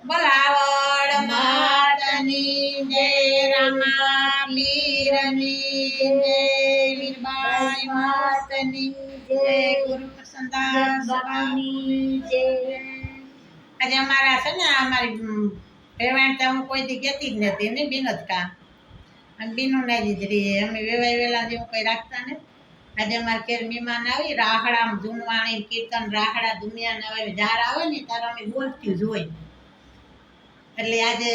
બોલાવડ માતની જય રામા પીરની જય વીરબાઈ માતની જય ગુરુ પ્રસન્નદાસ બાબાની જય। આજે અમારા છે ને અમારી વેવાણતા હું કોઈ દી કહેતી જ નથી ને બિનોદ કા અને બીનું ના દીધરી અમે વેવાય વેલા જેવું કંઈ રાખતા ને આજે અમારે ઘેર મહેમાન આવી રાહડા ધૂનવાણી કીર્તન રાહડા દુનિયાના આવે જાર આવે ને ત્યારે અમે બોલતી જ હોય એટલે આજે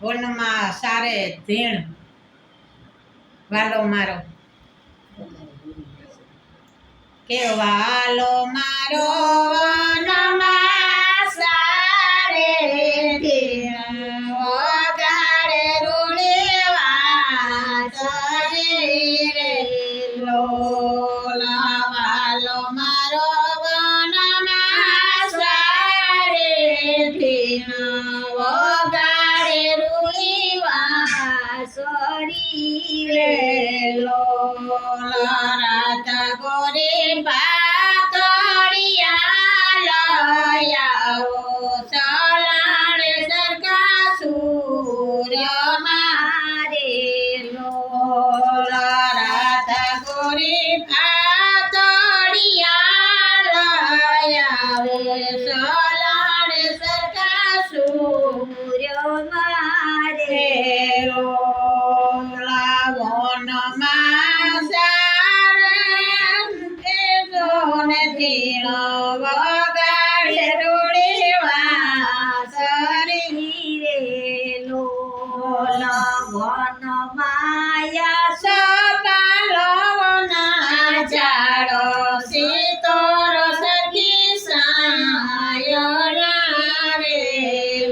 વનમાં સારે ધીણ વાલો મારો કે વાલો મારો વનમાં સારે ધીણ વગાડે રૂડેવા શરીરે લોલા વાલો મારો વનમાં સારે ધીણ વગાડે રૂડેવા શરીરે લોલા રાધા ગોરે પાતળિયા લયાવો સલાણે સરકા સૂર્ય મારે લોલા રાધા ગોરે પાતળિયા લયાવો સલાણે સરકા સૂર્ય મારે લોલા વનમાં ધીણ વગાડે રૂડેવા શરીરે લોલા વન માયા સપાલવના ઝાડો સીતોર સરખી સાયણા રે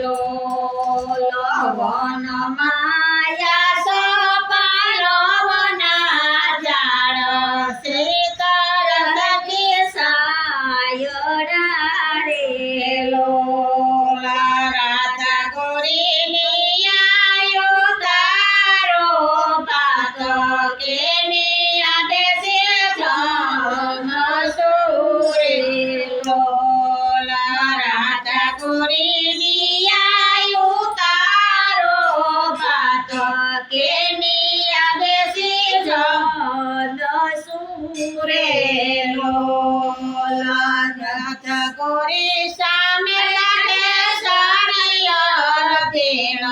લોલા વન માયા સપાલવના ઝાડો સીતોર લોલા રાધા ગોરીની આયો તારો પાક કે નિયા બેસે જમ સુરે લોલા રાધા ગોરીની આયો તારો પાક કે નિયા બેસે જમ સુરે લોલા રાધા ગોરી સામે લાગે સણિયર ધીણ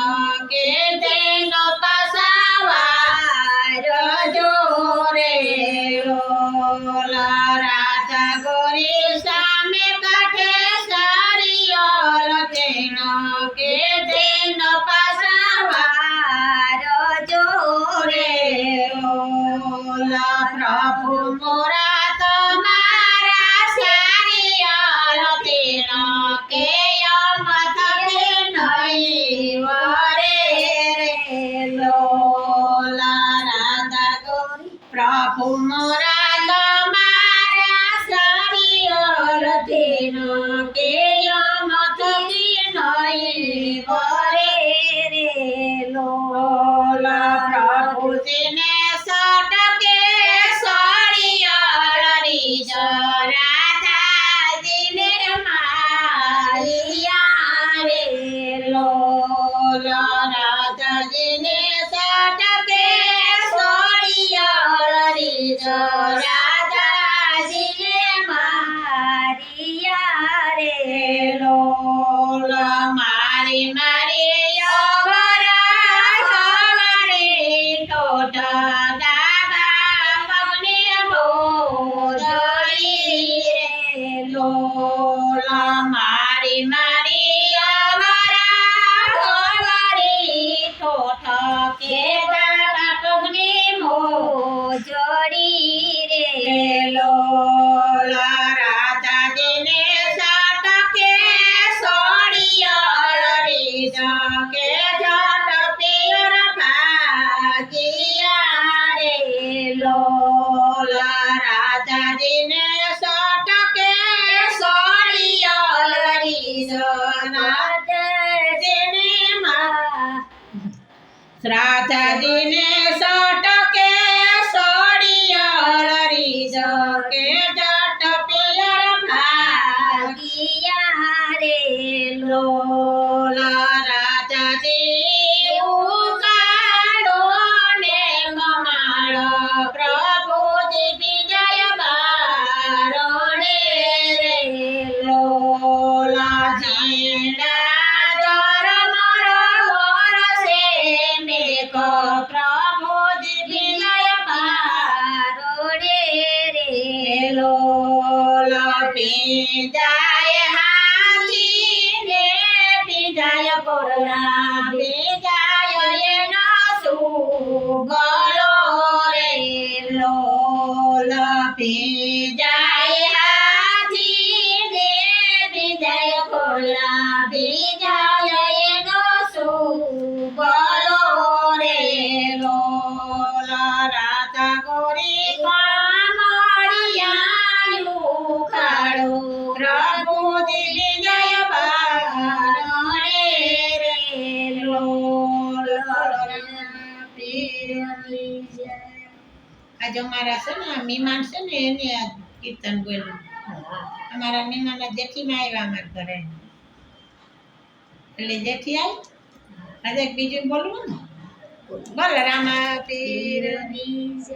કે તેનો પાસાવાર જોરે લોલા રાધા ગોરી સામે કાઢે સણિયર ધીણ કે તેનો પાસાવાર જોરે લોલા પ્રભુ મોરા તમારા સારિયર ધીણ કે મથકે નહીં વરે રે લોલા રાધા ગોરી પ્રભુ મોરા તમારા સારિયર ધીણ કે મથકે નહીં વરે રે લોલા પ્રભુજીને સટકે સળિયર રીજ રાધાજીને મારિયા રે લોલા રાધાજીને સટકે સળિયર રીજ રાધાજીને મારિયા રે લોલા મારી મારી અવરા હવારે ટોટ દાદા પગને મોજડી રે લોલા મારી મારી અવરા હવારે ટોટ કે દાદા પગને મોજડી રે લોલા રાધાજીને સટકે સળિયર રીજ કે જટ પિયર ભાગિયા રે લોલા રાધાજીને સટકે સળિયર રીજ રાધાજીને સટકે સળિયર રીજ કે જટ પિયર ભાગિયા રે લોલા રાજાજી ઉકાળો ને કમાળો પ્રભુજી વિજય બારણે રે લોલા જીના ધર્મર વરસે મેઘ પ્રભુજી વિજય બારણે રે લોલા વિજય હાથીને વિજય કોલા વિજય એનો સુગલો રે લોલા વિજય હાથીને વિજય કોલા વિજય એનો સુગલો રે લોલા રાધા ગોરી કામળિયાનું ખાડો પ્રભુજી વિજય બારણે રે લોલા પીરની જય. આજે અમારા છે ને આ મહેમાન છે ને એને આ કીર્તન બોલ્યું. અમારા મહેમાન જેઠીમાં આવ્યા અમારા ઘરે એટલે જેઠી આવી આજે બીજું બોલવું ને બોલ રામા પીરની જય.